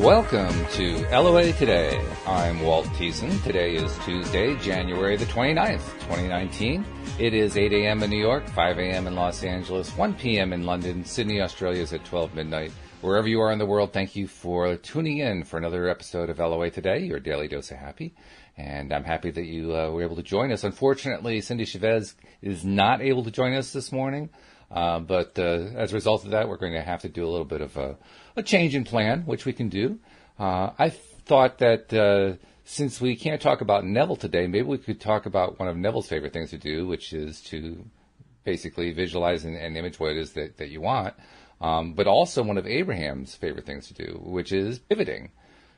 Welcome to LOA Today. I'm Walt Thiessen. Today is Tuesday, January the 29th, 2019. It is 8 a.m. in New York, 5 a.m. in Los Angeles, 1 p.m. in London. Sydney, Australia is at 12 midnight. Wherever you are in the world, thank you for tuning in for another episode of LOA Today, your daily dose of happy. And I'm happy that you were able to join us. Unfortunately, Cindy Chavez is not able to join us this morning. But as a result of that, we're going to have to do a little bit of a change in plan, which we can do. I thought that since we can't talk about Neville today, maybe we could talk about one of Neville's favorite things to do, which is to basically visualize and image what it is that you want. But also one of Abraham's favorite things to do, which is pivoting.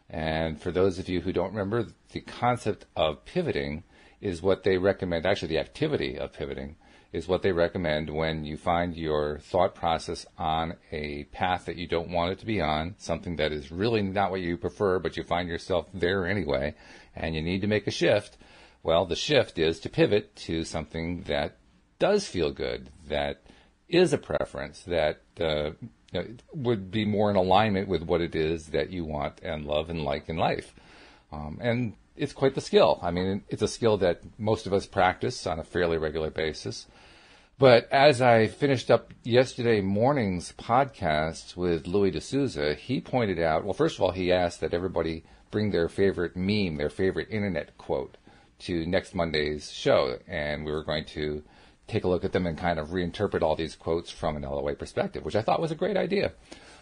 And for those of you who don't remember, the concept of pivoting is what they recommend, actually the activity of pivoting is what they recommend when you find your thought process on a path that you don't want it to be on, something that is really not what you prefer, but you find yourself there anyway, and you need to make a shift. Well, the shift is to pivot to something that does feel good, that is a preference, that would be more in alignment with what it is that you want and love and like in life. And it's quite the skill. I mean, it's a skill that most of us practice on a fairly regular basis. But as I finished up yesterday morning's podcast with Louis D'Souza, he pointed out, well, first of all, he asked that everybody bring their favorite meme, their favorite internet quote to next Monday's show. And we were going to take a look at them and kind of reinterpret all these quotes from an LOA perspective, which I thought was a great idea.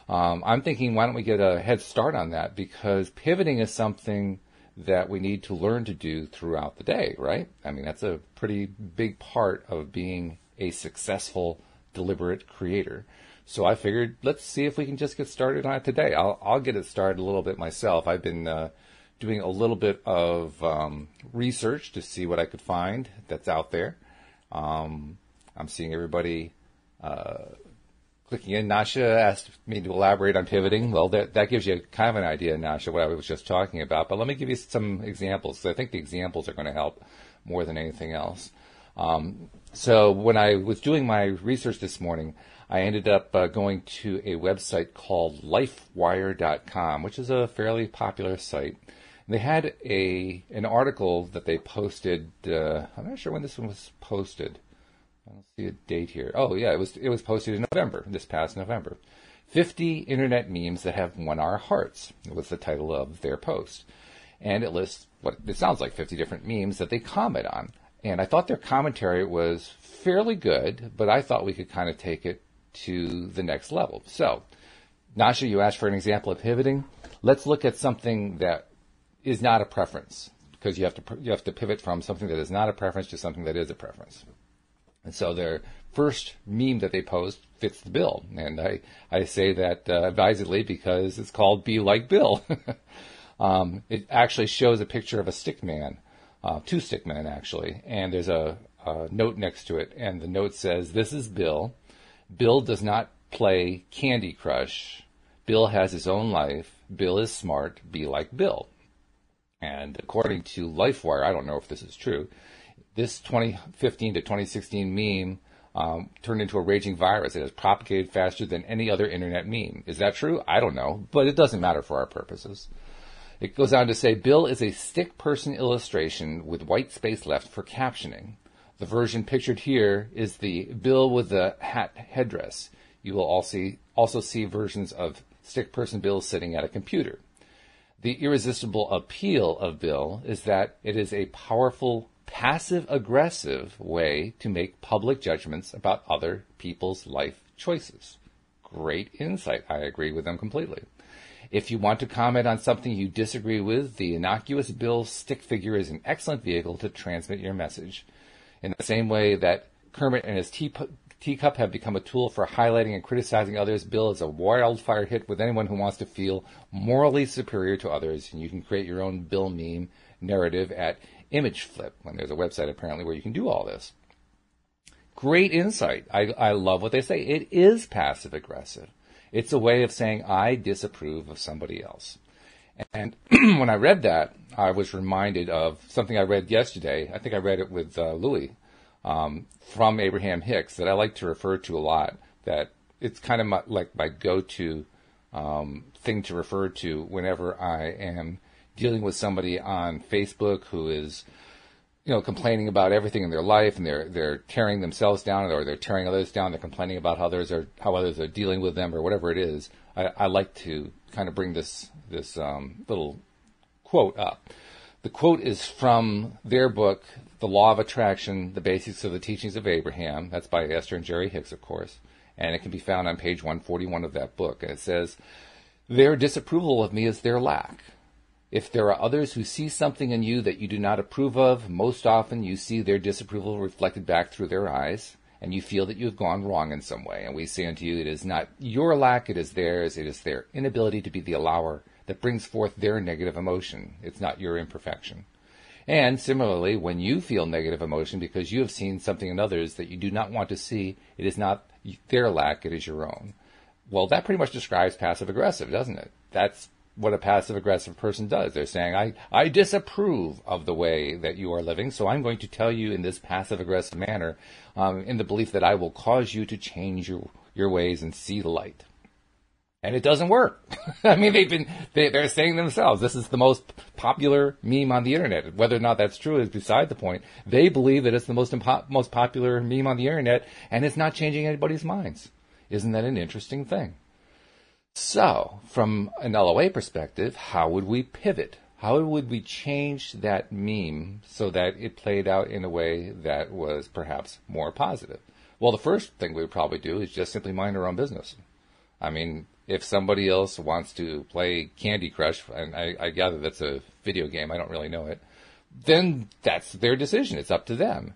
I'm thinking, why don't we get a head start on that? Because pivoting is something that we need to learn to do throughout the day, right? I mean, that's a pretty big part of being a successful, deliberate creator. So I figured, let's see if we can just get started on it today. I'll get it started a little bit myself. I've been doing a little bit of research to see what I could find that's out there. I'm seeing everybody clicking in. Nasha asked me to elaborate on pivoting. Well, that gives you kind of an idea, Nasha, what I was just talking about. But let me give you some examples. I think the examples are going to help more than anything else. So when I was doing my research this morning, I ended up going to a website called lifewire.com, which is a fairly popular site. They had an article that they posted. I'm not sure when this one was posted. I don't see a date here. Oh, yeah, it was posted in November, this past November. 50 internet memes that have won our hearts was the title of their post. And it lists what it sounds like 50 different memes that they comment on. And I thought their commentary was fairly good, but I thought we could kind of take it to the next level. So, Nasha, you asked for an example of pivoting. Let's look at something that is not a preference, because you have to pivot from something that is not a preference to something that is a preference. And so their first meme that they post fits the bill. And I say that advisedly because it's called Be Like Bill. It actually shows a picture of a stick man, two stick men actually, and there's a note next to it. And the note says, "This is Bill. Bill does not play Candy Crush. Bill has his own life. Bill is smart. Be like Bill." And according to LifeWire, I don't know if this is true, this 2015 to 2016 meme turned into a raging virus. It has propagated faster than any other internet meme. Is that true? I don't know, but it doesn't matter for our purposes. It goes on to say, Bill is a stick person illustration with white space left for captioning. The version pictured here is the Bill with the hat headdress. You will also see versions of stick person Bill sitting at a computer. The irresistible appeal of Bill is that it is a powerful, passive-aggressive way to make public judgments about other people's life choices. Great insight. I agree with them completely. If you want to comment on something you disagree with, the innocuous Bill stick figure is an excellent vehicle to transmit your message. In the same way that Kermit and his teacup have become a tool for highlighting and criticizing others, Bill is a wildfire hit with anyone who wants to feel morally superior to others. And you can create your own Bill meme narrative at ImageFlip, when there's a website apparently where you can do all this. Great insight. I love what they say. It is passive-aggressive. It's a way of saying, I disapprove of somebody else. And when I read that, I was reminded of something I read yesterday. I think I read it with Louis from Abraham Hicks that I like to refer to a lot. That it's kind of like my go-to thing to refer to whenever I am dealing with somebody on Facebook who is, complaining about everything in their life, and they're tearing themselves down, or they're tearing others down. They're complaining about how others are dealing with them, or whatever it is. I like to kind of bring this little quote up. The quote is from their book, The Law of Attraction: The Basics of the Teachings of Abraham. That's by Esther and Jerry Hicks, of course, and it can be found on page 141 of that book. And it says, "Their disapproval of me is their lack. If there are others who see something in you that you do not approve of, most often you see their disapproval reflected back through their eyes, and you feel that you have gone wrong in some way. And we say unto you, it is not your lack, it is theirs. It is their inability to be the allower that brings forth their negative emotion. It's not your imperfection. And similarly, when you feel negative emotion because you have seen something in others that you do not want to see, it is not their lack, it is your own." Well, that pretty much describes passive-aggressive, doesn't it? That's what a passive-aggressive person does. They're saying, I disapprove of the way that you are living, so I'm going to tell you in this passive-aggressive manner, in the belief that I will cause you to change your ways and see the light. And it doesn't work. I mean, they're saying themselves, this is the most popular meme on the internet. Whether or not that's true is beside the point. They believe that it's the most popular meme on the internet, and it's not changing anybody's minds. Isn't that an interesting thing? So, from an LOA perspective, how would we pivot? How would we change that meme so that it played out in a way that was perhaps more positive? Well, the first thing we would probably do is just simply mind our own business. I mean, if somebody else wants to play Candy Crush, and I gather that's a video game, I don't really know it, then that's their decision. It's up to them.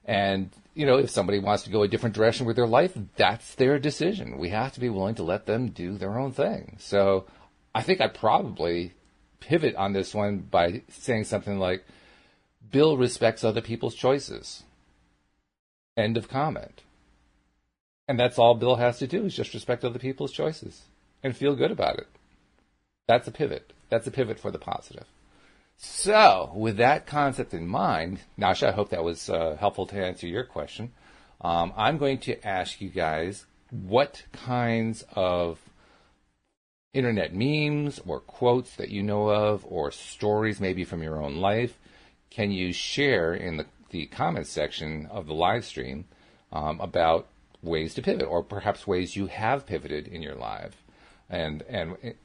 And, if somebody wants to go a different direction with their life, that's their decision. We have to be willing to let them do their own thing. So I think I'd probably pivot on this one by saying something like, Bill respects other people's choices. End of comment. And that's all Bill has to do, is just respect other people's choices and feel good about it. That's a pivot. That's a pivot for the positive. So, with that concept in mind, Nasha, I hope that was helpful to answer your question. I'm going to ask you guys what kinds of internet memes or quotes that you know of, or stories maybe from your own life, can you share in the comments section of the live stream about ways to pivot, or perhaps ways you have pivoted in your life. And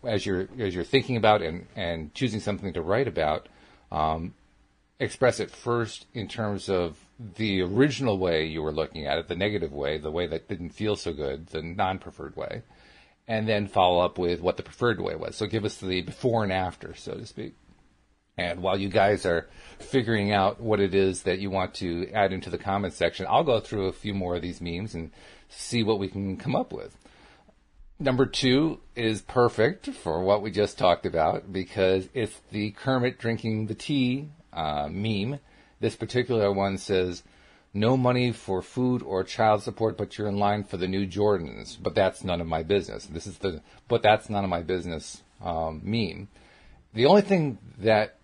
as you're thinking about and choosing something to write about, express it first in terms of the original way you were looking at it, the negative way, the way that didn't feel so good, the non-preferred way, and then follow up with what the preferred way was. So give us the before and after, so to speak. And while you guys are figuring out what it is that you want to add into the comments section, I'll go through a few more of these memes and see what we can come up with. Number 2 is perfect for what we just talked about, because it's the Kermit drinking the tea meme. This particular one says, "No money for food or child support, but you're in line for the new Jordans. But that's none of my business." This is the "but that's none of my business" meme. The only thing that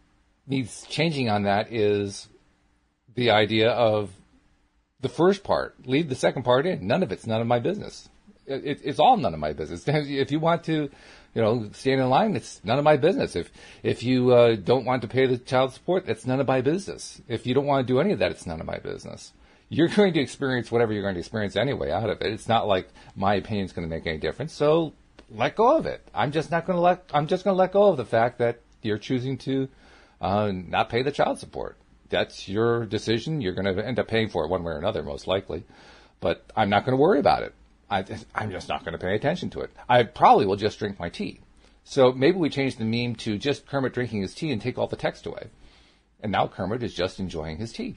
needs changing on that is the idea of the first part. Leave the second part in. None of it's none of my business. It's all none of my business. If you want to, stand in line, it's none of my business. If you don't want to pay the child support, that's none of my business. If you don't want to do any of that, it's none of my business. You're going to experience whatever you're going to experience anyway out of it. It's not like my opinion is going to make any difference. So let go of it. I'm just going to let go of the fact that you're choosing to not pay the child support. That's your decision. You're going to end up paying for it one way or another, most likely. But I'm not going to worry about it. I'm just not going to pay attention to it. I probably will just drink my tea. So maybe we change the meme to just Kermit drinking his tea and take all the text away. And now Kermit is just enjoying his tea.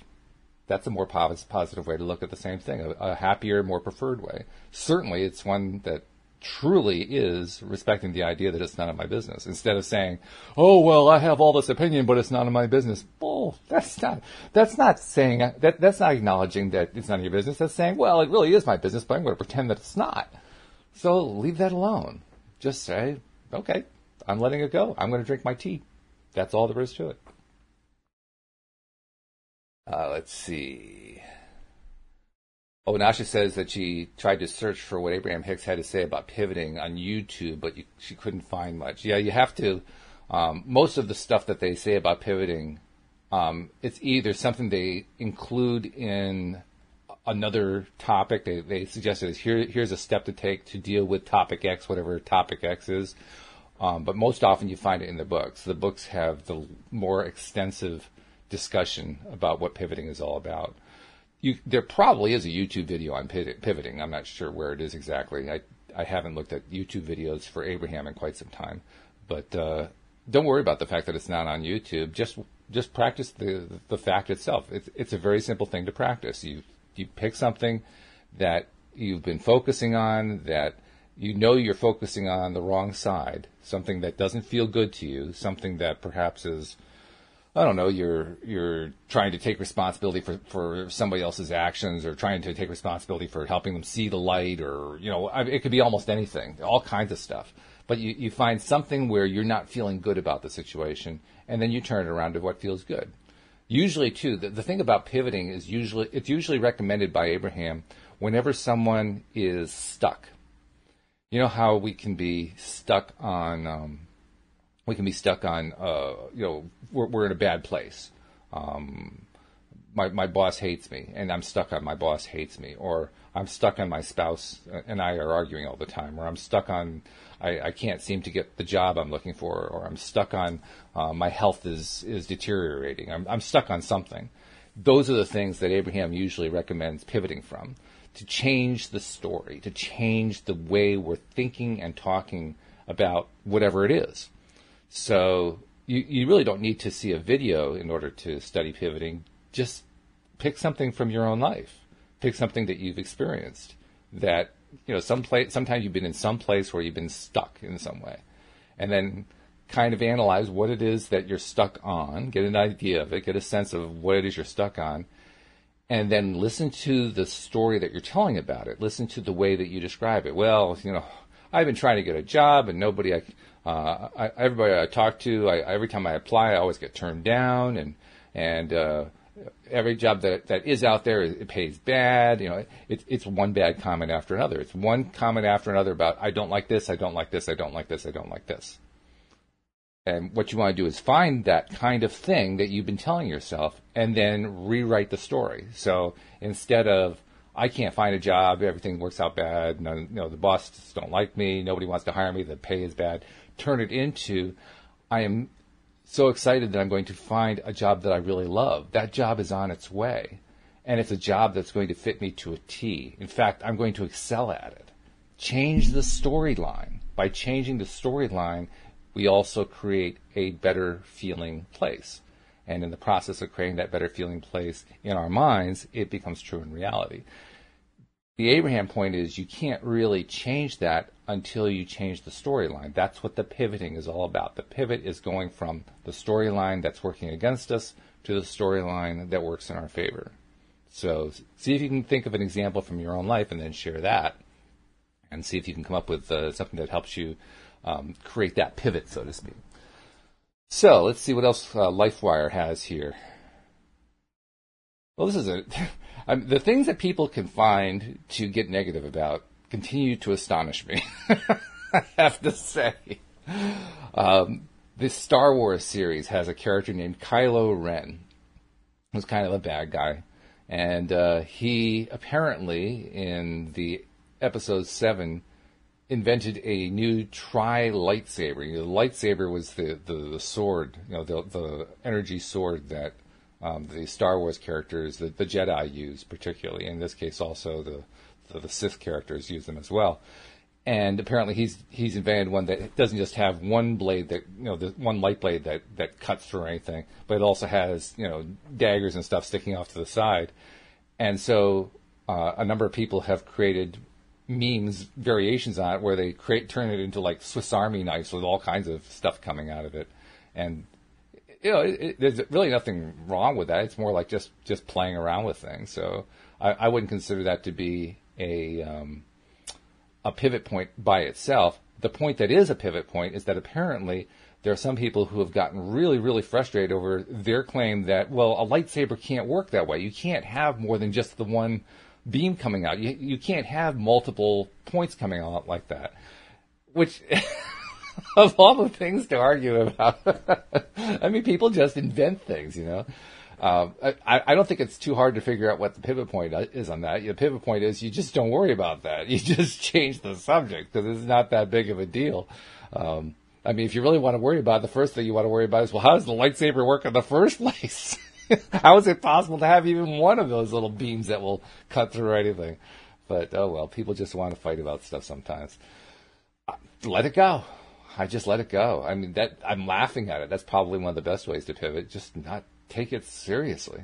That's a more positive way to look at the same thing, a happier, more preferred way. Certainly, it's one that truly is respecting the idea that it's none of my business. Instead of saying, "Oh, well, I have all this opinion, but it's none of my business." Well, that's not saying that. That's not acknowledging that it's none of your business. That's saying, well, it really is my business, but I'm going to pretend that it's not. So leave that alone. Just say, okay, I'm letting it go. I'm going to drink my tea. That's all there is to it. Let's see. Oh, Nasha says that she tried to search for what Abraham Hicks had to say about pivoting on YouTube, but she couldn't find much. Yeah, you have to. Most of the stuff that they say about pivoting, it's either something they include in another topic. They suggested is here's a step to take to deal with topic X, whatever topic X is. But most often you find it in the books. The books have the more extensive discussion about what pivoting is all about. There probably is a YouTube video on pivoting. I'm not sure where it is exactly. I haven't looked at YouTube videos for Abraham in quite some time. But don't worry about the fact that it's not on YouTube. Just practice the fact itself. It's a very simple thing to practice. You pick something that you've been focusing on, that you know you're focusing on the wrong side, something that doesn't feel good to you, something that perhaps is, I don't know, you're trying to take responsibility for somebody else's actions, or trying to take responsibility for helping them see the light, or, it could be almost anything, all kinds of stuff. But you find something where you're not feeling good about the situation, and then you turn it around to what feels good. Usually, too, the thing about pivoting is it's usually recommended by Abraham whenever someone is stuck. You know how we can be stuck on, we're in a bad place. My boss hates me, and I'm stuck on my boss hates me, or I'm stuck on my spouse and I are arguing all the time, or I'm stuck on, I can't seem to get the job I'm looking for, or I'm stuck on, my health is deteriorating. I'm stuck on something. Those are the things that Abraham usually recommends pivoting from, to change the story, to change the way we're thinking and talking about whatever it is. So you really don't need to see a video in order to study pivoting. Just pick something from your own life. Pick something that you've experienced, that, sometimes you've been in some place where you've been stuck in some way. And then kind of analyze what it is that you're stuck on, get an idea of it, get a sense of what it is you're stuck on, and then listen to the story that you're telling about it. Listen to the way that you describe it. Well, I've been trying to get a job, and everybody I talk to, every time I apply, I always get turned down, and every job that is out there, it pays bad. It's one bad comment after another. It's one comment after another about, I don't like this, I don't like this, I don't like this, I don't like this. And what you want to do is find that kind of thing that you've been telling yourself, and then rewrite the story. So instead of, I can't find a job, everything works out bad, the bosses don't like me, nobody wants to hire me, the pay is bad, turn it into, I am so excited that I'm going to find a job that I really love. That job is on its way, and it's a job that's going to fit me to a T. In fact, I'm going to excel at it. Change the storyline. By changing the storyline, we also create a better feeling place. And in the process of creating that better feeling place in our minds, it becomes true in reality. The Abraham point is you can't really change that until you change the storyline. That's what the pivoting is all about. The pivot is going from the storyline that's working against us to the storyline that works in our favor. So see if you can think of an example from your own life and then share that, and see if you can come up with something that helps you create that pivot, so to speak. So let's see what else LifeWire has here. Well, this is the things that people can find to get negative about continue to astonish me. I have to say. This Star Wars series has a character named Kylo Ren, who's kind of a bad guy. And he apparently, in the episode 7, invented a new tri-lightsaber. The lightsaber was the sword, the energy sword that the Star Wars characters, the Jedi use particularly. In this case, also the Sith characters use them as well. And apparently he's invented one that doesn't just have one blade that, the one light blade that cuts through anything, but it also has, daggers and stuff sticking off to the side. And so a number of people have created memes, variations on it, where they turn it into like Swiss Army knives with all kinds of stuff coming out of it. And there's really nothing wrong with that. It's more like just playing around with things. So I wouldn't consider that to be a pivot point by itself. The point that is a pivot point is that apparently there are some people who have gotten really, really frustrated over their claim that, well, a lightsaber can't work that way. You can't have more than just the one beam coming out. You can't have multiple points coming out like that. Which, of all the things to argue about, I mean, people just invent things, you know. I don't think it's too hard to figure out what the pivot point is on that. The pivot point is you just don't worry about that. You just change the subject because it's not that big of a deal. I mean, if you really want to worry about it, the first thing you want to worry about is, well, how does the lightsaber work in the first place? How is it possible to have even one of those little beams that will cut through anything? But, oh well, people just want to fight about stuff sometimes. Let it go. I just let it go. I mean, I'm laughing at it. That's probably one of the best ways to pivot. Just not take it seriously.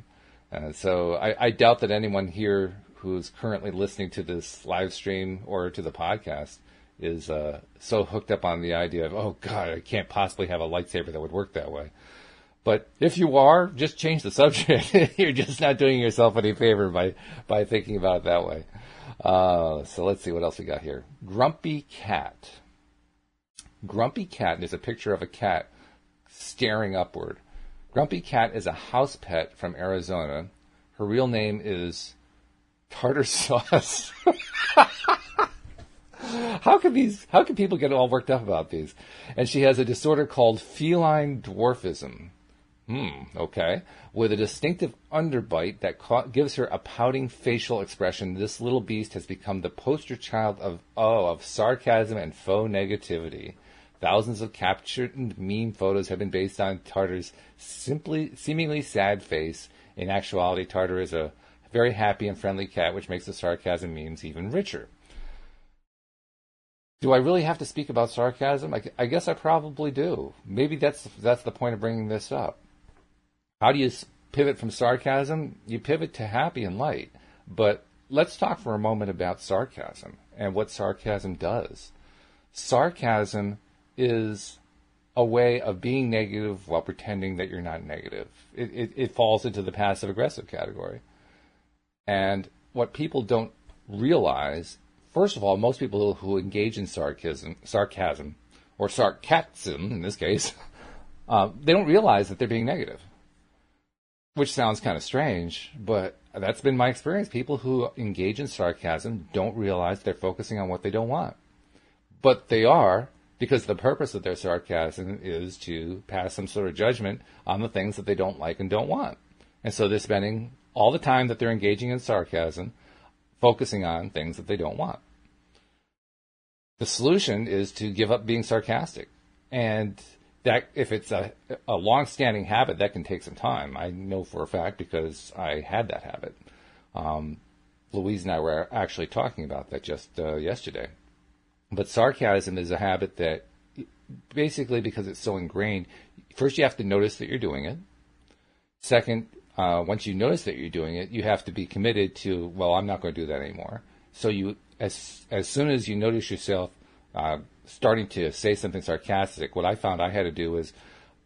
So I doubt that anyone here who's currently listening to this live stream or to the podcast is so hooked up on the idea of, oh, God, I can't possibly have a lightsaber that would work that way. But if you are, just change the subject. You're just not doing yourself any favor by thinking about it that way. So let's see what else we got here. Grumpy Cat. Grumpy Cat is a picture of a cat staring upward. Grumpy Cat is a house pet from Arizona. Her real name is Tartar Sauce. How can people get all worked up about these? And she has a disorder called feline dwarfism. Okay. With a distinctive underbite that gives her a pouting facial expression, this little beast has become the poster child of sarcasm and faux negativity. Thousands of captured and meme photos have been based on Tartar's seemingly sad face. In actuality, Tartar is a very happy and friendly cat, which makes the sarcasm memes even richer. Do I really have to speak about sarcasm? I guess I probably do. Maybe that's the point of bringing this up. How do you pivot from sarcasm? You pivot to happy and light. But let's talk for a moment about sarcasm and what sarcasm does. Sarcasm is a way of being negative while pretending that you're not negative. It falls into the passive-aggressive category. And what people don't realize, first of all, most people who engage in sarcasm, or sarcasm in this case, they don't realize that they're being negative. Which sounds kind of strange, but that's been my experience. People who engage in sarcasm don't realize they're focusing on what they don't want. But they are, because the purpose of their sarcasm is to pass some sort of judgment on the things that they don't like and don't want. And so they're spending all the time that they're engaging in sarcasm focusing on things that they don't want. The solution is to give up being sarcastic. And that, if it's a long-standing habit, that can take some time. I know for a fact because I had that habit. Louise and I were actually talking about that just yesterday. But sarcasm is a habit that, basically because it's so ingrained, first you have to notice that you're doing it. Second, once you notice that you're doing it, you have to be committed to, well, I'm not going to do that anymore. So you, as soon as you notice yourself starting to say something sarcastic, what I found I had to do is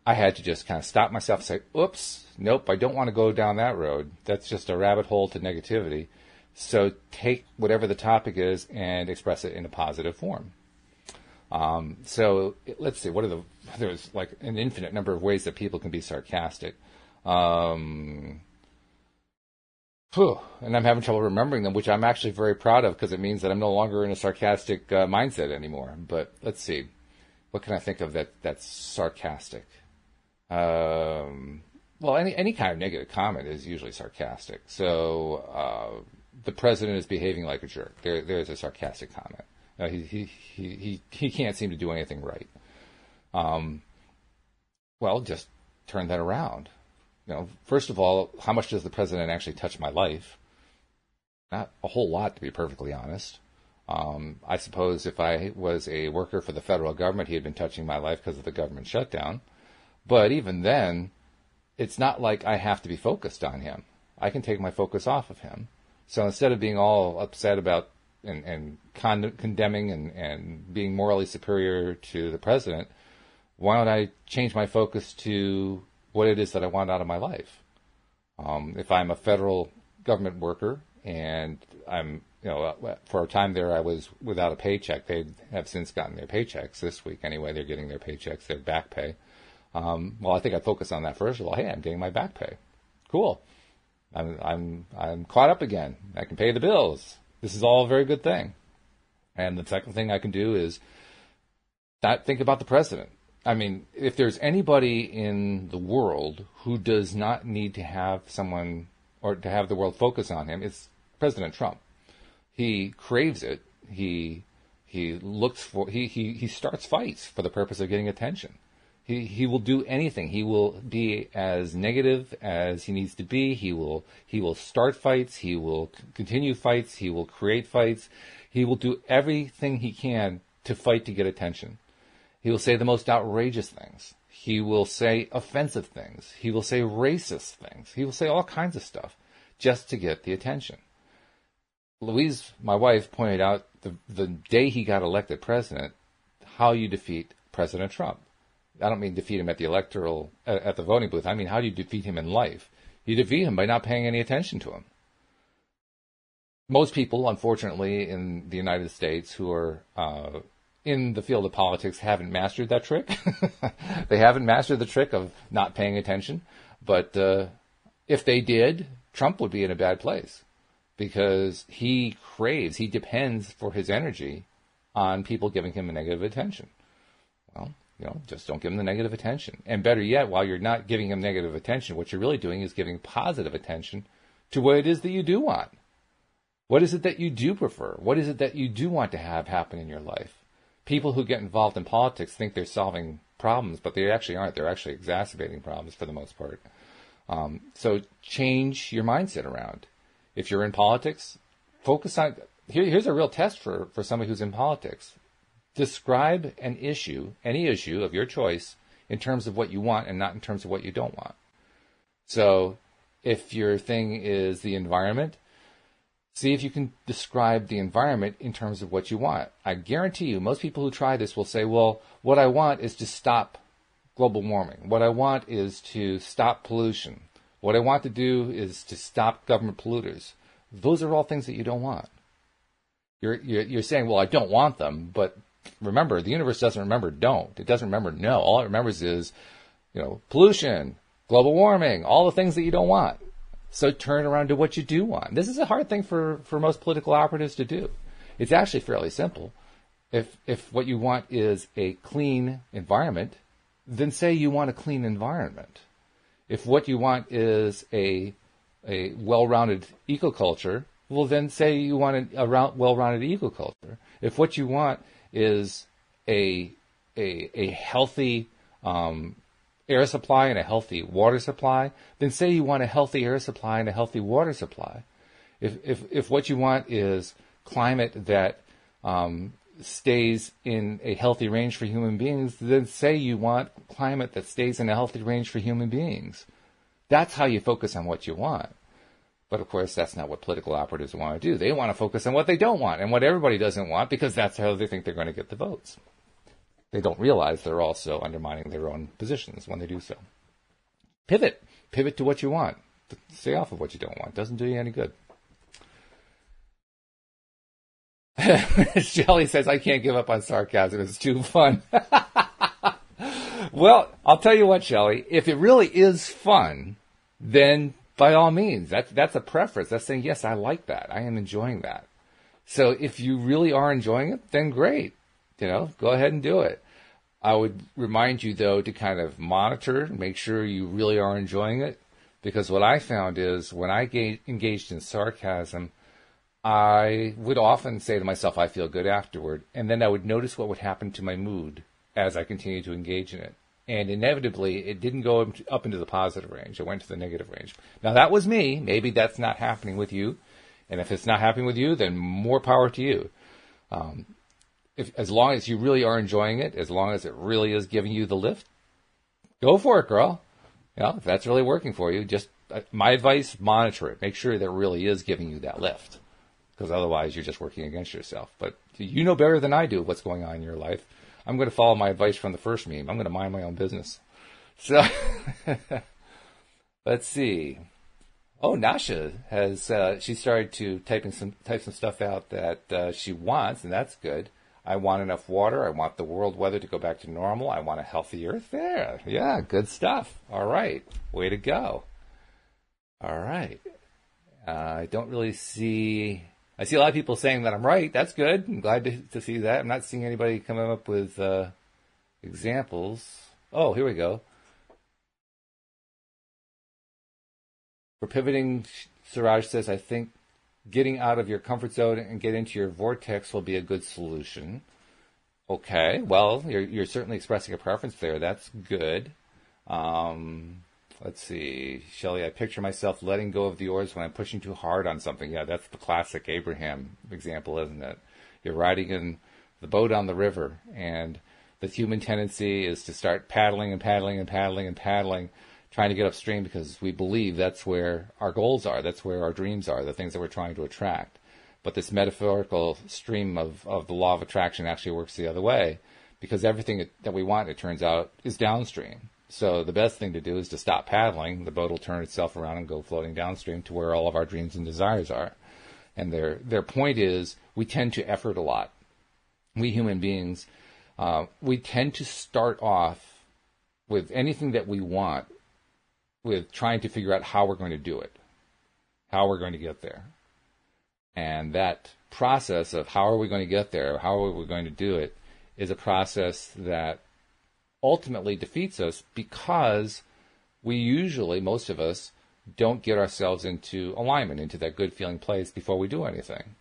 I had to just kind of stop myself and say, oops, nope, I don't want to go down that road. That's just a rabbit hole to negativity. So take whatever the topic is and express it in a positive form. So let's see, there's like an infinite number of ways that people can be sarcastic. And I'm having trouble remembering them, which I'm actually very proud of because it means that I'm no longer in a sarcastic mindset anymore. But let's see. What can I think of that's sarcastic? Well, any kind of negative comment is usually sarcastic. So the president is behaving like a jerk. There's a sarcastic comment. He can't seem to do anything right. Well, just turn that around. First of all, how much does the president actually touch my life? Not a whole lot, to be perfectly honest. I suppose if I was a worker for the federal government, he had been touching my life because of the government shutdown. But even then, it's not like I have to be focused on him. I can take my focus off of him. So instead of being all upset about and condemning and being morally superior to the president, why don't I change my focus to what it is that I want out of my life? If I'm a federal government worker and I'm, for a time there I was without a paycheck. They have since gotten their paychecks this week anyway. They're getting their paychecks, their back pay. Well, I think I focus on that first of all. Hey, I'm getting my back pay. Cool. I'm caught up again. I can pay the bills. This is all a very good thing. And the second thing I can do is not think about the president. I mean, if there's anybody in the world who does not need to have someone or to have the world focus on him, it's President Trump. He craves it. He looks for he starts fights for the purpose of getting attention. He will do anything. He will be as negative as he needs to be. He will start fights. He will continue fights. He will create fights. He will do everything he can to fight to get attention. He will say the most outrageous things. He will say offensive things. He will say racist things. He will say all kinds of stuff just to get the attention. Louise, my wife, pointed out the day he got elected president, how you defeat President Trump. I don't mean defeat him at the voting booth. I mean, how do you defeat him in life? You defeat him by not paying any attention to him. Most people, unfortunately, in the United States who are in the field of politics haven't mastered that trick. They haven't mastered the trick of not paying attention. But if they did, Trump would be in a bad place because he depends for his energy on people giving him a negative attention. Well, just don't give him the negative attention. And better yet, while you're not giving him negative attention, what you're really doing is giving positive attention to what it is that you do want. What is it that you do prefer? What is it that you do want to have happen in your life? People who get involved in politics think they're solving problems, but they actually aren't. They're actually exacerbating problems for the most part. So change your mindset around. If you're in politics, focus on... Here's a real test for somebody who's in politics. Describe an issue, any issue of your choice, in terms of what you want and not in terms of what you don't want. So if your thing is the environment, see if you can describe the environment in terms of what you want. I guarantee you, most people who try this will say, well, what I want is to stop global warming. What I want is to stop pollution. What I want to do is to stop government polluters. Those are all things that you don't want. You're saying, well, I don't want them, but remember, the universe doesn't remember don't. It doesn't remember no. All it remembers is, pollution, global warming, all the things that you don't want. So turn around to what you do want. This is a hard thing for most political operatives to do. It's actually fairly simple. If what you want is a clean environment, then say you want a clean environment. If what you want is a well-rounded ecoculture, well, then say you want a well-rounded ecoculture. If what you want is a healthy air supply and a healthy water supply, then say you want a healthy air supply and a healthy water supply. If what you want is climate that stays in a healthy range for human beings, then say you want climate that stays in a healthy range for human beings. That's how you focus on what you want. But of course, that's not what political operatives want to do. They want to focus on what they don't want and what everybody doesn't want because that's how they think they're going to get the votes. They don't realize they're also undermining their own positions when they do so. Pivot to what you want. Stay off of what you don't want. Doesn't do you any good. Shelley says, I can't give up on sarcasm. It's too fun. Well, I'll tell you what, Shelley, if it really is fun, then by all means, that's a preference. That's saying, yes, I like that. I am enjoying that. So if you really are enjoying it, then great. Go ahead and do it. I would remind you, though, to kind of monitor, make sure you really are enjoying it. Because what I found is when I engaged in sarcasm, I would often say to myself, I feel good afterward. And then I would notice what would happen to my mood as I continued to engage in it. And inevitably, it didn't go up into the positive range. It went to the negative range. Now, that was me. Maybe that's not happening with you. And if it's not happening with you, then more power to you. As long as you really are enjoying it, as long as it really is giving you the lift, go for it, girl. If that's really working for you, just my advice, monitor it. Make sure that it really is giving you that lift. Because otherwise, you're just working against yourself. But you know better than I do what's going on in your life. I'm going to follow my advice from the first meme. I'm going to mind my own business. So, let's see. Oh, Nasha has, she started to type some stuff out that she wants, and that's good. I want enough water. I want the world weather to go back to normal. I want a healthy earth there. Yeah, good stuff. All right. Way to go. All right. I don't really see... I see a lot of people saying that I'm right. That's good. I'm glad to see that. I'm not seeing anybody coming up with examples. Oh, here we go. For pivoting, Suraj says, I think getting out of your comfort zone and get into your vortex will be a good solution. Okay, well, you're certainly expressing a preference there. That's good. Let's see. Shelley, I picture myself letting go of the oars when I'm pushing too hard on something. Yeah, that's the classic Abraham example, isn't it? You're riding in the boat on the river, and the human tendency is to start paddling and paddling and paddling and paddling, trying to get upstream because we believe that's where our goals are, that's where our dreams are, the things that we're trying to attract. But this metaphorical stream of the law of attraction actually works the other way, because everything that we want, it turns out, is downstream. So the best thing to do is to stop paddling. The boat will turn itself around and go floating downstream to where all of our dreams and desires are. And their point is, we tend to effort a lot. We human beings, we tend to start off with anything that we want with trying to figure out how we're going to do it, how we're going to get there. And that process of how are we going to get there, how are we going to do it, is a process that ultimately defeats us because we usually, most of us, don't get ourselves into alignment, into that good feeling place before we do anything.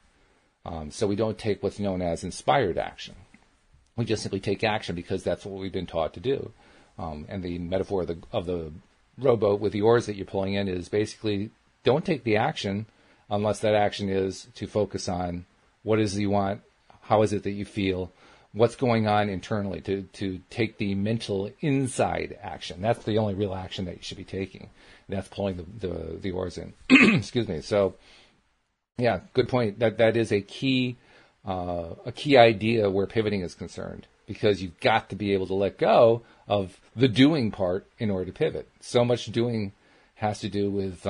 So we don't take what's known as inspired action. We just simply take action because that's what we've been taught to do. And the metaphor of the rowboat with the oars that you're pulling in is basically don't take the action unless that action is to focus on what it is you want, how is it that you feel, what's going on internally, to take the mental inside action. That's the only real action that you should be taking. That's pulling the oars in. Excuse me. So, yeah, good point. That is a key idea where pivoting is concerned, because you've got to be able to let go of the doing part in order to pivot. So much doing has to do with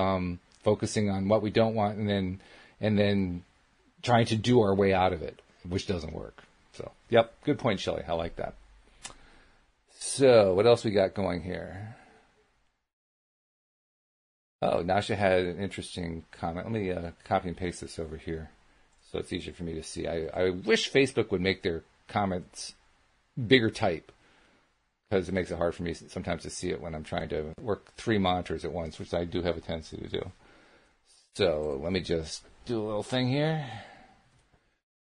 focusing on what we don't want and then trying to do our way out of it, which doesn't work. So, yep, good point, Shelley. I like that. So, what else we got going here? Oh, Nasha had an interesting comment. Let me copy and paste this over here so it's easier for me to see. I wish Facebook would make their comments bigger type, because it makes it hard for me sometimes to see it when I'm trying to work 3 monitors at once, which I do have a tendency to do. So let me just do a little thing here.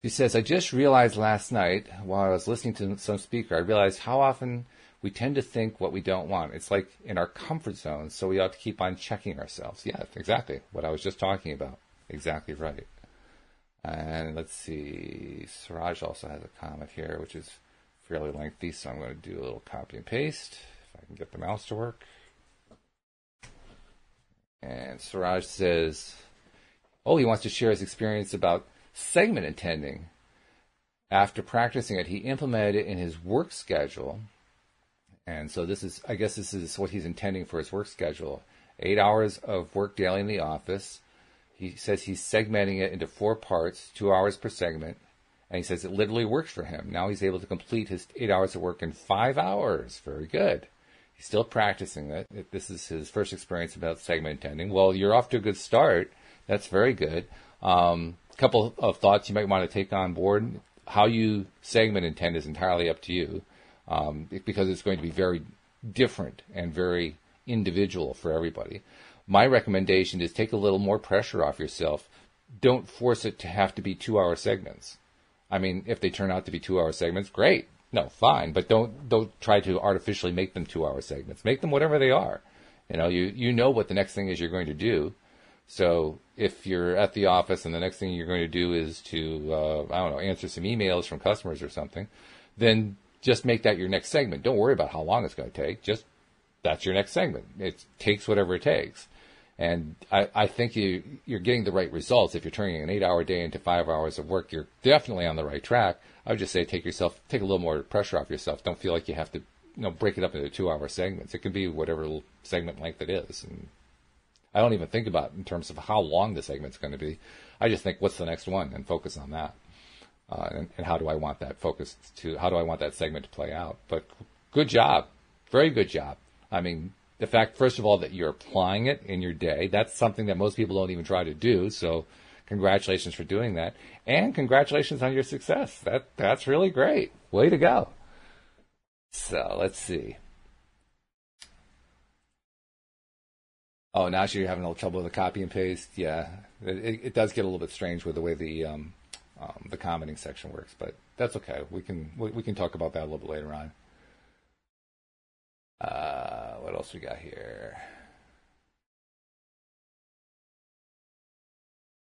He says, I just realized last night while I was listening to some speaker, I realized how often we tend to think what we don't want. It's like in our comfort zone, so we ought to keep on checking ourselves. Yeah, exactly what I was just talking about. Exactly right. And let's see, Suraj also has a comment here, which is fairly lengthy, so I'm going to do a little copy and paste, if I can get the mouse to work. And Suraj says, oh, he wants to share his experience about segment intending. After practicing it, he implemented it in his work schedule. And so I guess this is what he's intending for his work schedule. 8 hours of work daily in the office. He says he's segmenting it into 4 parts, 2 hours per segment. And he says it literally works for him. Now he's able to complete his 8 hours of work in 5 hours. Very good. He's still practicing it. This is his first experience about segment intending. Well, you're off to a good start. That's very good. Couple of thoughts you might want to take on board. How you segment intend is entirely up to you, because it's going to be very different and very individual for everybody. My recommendation is take a little more pressure off yourself. Don't force it to have to be 2-hour segments. I mean, if they turn out to be 2-hour segments, great. No, fine. But don't try to artificially make them 2-hour segments. Make them whatever they are. You know what the next thing is you're going to do. So if you're at the office and the next thing you're going to do is to, answer some emails from customers or something, then just make that your next segment. Don't worry about how long it's going to take. Just that's your next segment. It takes whatever it takes. And I think you're getting the right results. If you're turning an 8-hour day into 5 hours of work, you're definitely on the right track. I would just say take a little more pressure off yourself. Don't feel like you have to break it up into 2-hour segments. It can be whatever segment length it is. And I don't even think about it in terms of how long the segment's going to be. I just think, what's the next one, and focus on that. And how do I want that how do I want that segment to play out? But good job. Very good job. I mean, the fact, first of all, that you're applying it in your day, that's something that most people don't even try to do. So congratulations for doing that. And congratulations on your success. That's really great. Way to go. So let's see. Oh, now you're having a little trouble with the copy and paste. Yeah, it does get a little bit strange with the way the commenting section works, but that's okay. We can talk about that a little bit later on. What else we got here?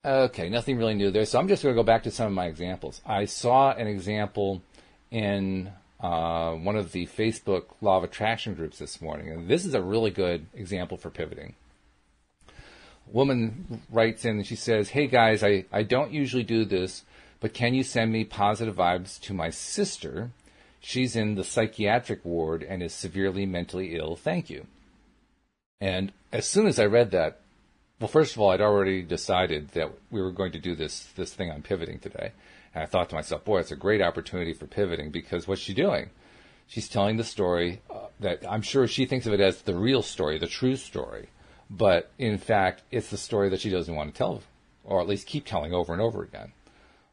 Okay, nothing really new there. So I'm just going to go back to some of my examples. I saw an example in one of the Facebook Law of Attraction groups this morning, and this is a really good example for pivoting. Woman writes in and she says, "Hey guys, I don't usually do this, but can you send me positive vibes to my sister? She's in the psychiatric ward and is severely mentally ill. Thank you." And as soon as I read that, well, first of all, I'd already decided that we were going to do this thing on pivoting today. And I thought to myself, boy, it's a great opportunity for pivoting, because what's she doing? She's telling the story that I'm sure she thinks of it as the real story, the true story. But in fact, it's the story that she doesn't want to tell, or at least keep telling over and over again.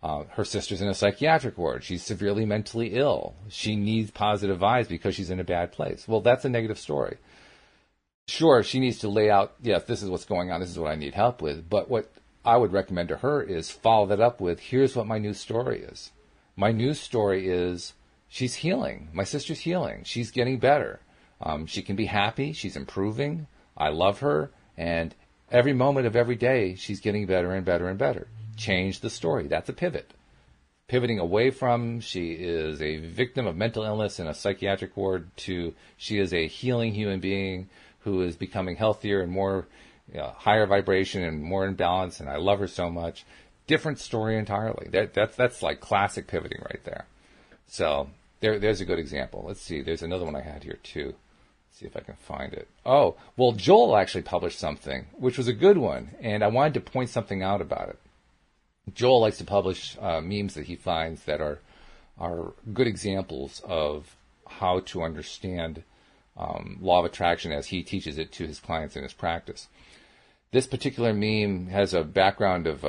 Her sister's in a psychiatric ward. She's severely mentally ill. She needs positive vibes because she's in a bad place. Well, that's a negative story. Sure, she needs to lay out, yes, this is what's going on, this is what I need help with. But what I would recommend to her is follow that up with, here's what my new story is. My new story is she's healing. My sister's healing. She's getting better. She can be happy. She's improving. I love her. And every moment of every day, she's getting better and better and better. Change the story. That's a pivot. Pivoting away from she is a victim of mental illness in a psychiatric ward to she is a healing human being who is becoming healthier and more higher vibration and more in balance, and I love her so much. Different story entirely. That's like classic pivoting right there. So there's a good example. Let's see. There's another one I had here too. Let's see if I can find it. Oh, well, Joel actually published something, which was a good one, and I wanted to point something out about it. Joel likes to publish memes that he finds that are good examples of how to understand law of attraction as he teaches it to his clients in his practice. This particular meme has a background of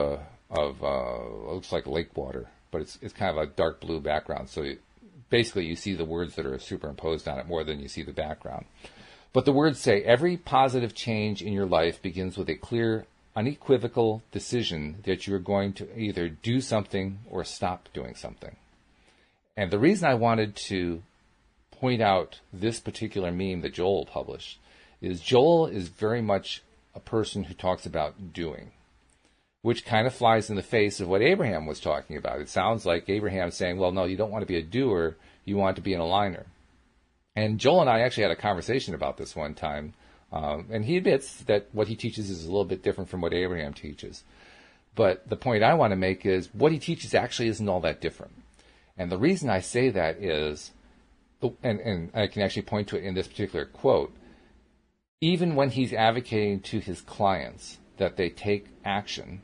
looks like lake water, but it's kind of a dark blue background. So basically you see the words that are superimposed on it more than you see the background. But the words say, every positive change in your life begins with a clear, unequivocal decision that you're going to either do something or stop doing something. And the reason I wanted to point out this particular meme that Joel published is Joel is very much a person who talks about doing, which kind of flies in the face of what Abraham was talking about. It sounds like Abraham saying, well, no, you don't want to be a doer, you want to be an aligner. And Joel and I actually had a conversation about this one time, and he admits that what he teaches is a little bit different from what Abraham teaches. But the point I want to make is what he teaches actually isn't all that different. And the reason I say that is, and I can actually point to it in this particular quote, even when he's advocating to his clients that they take action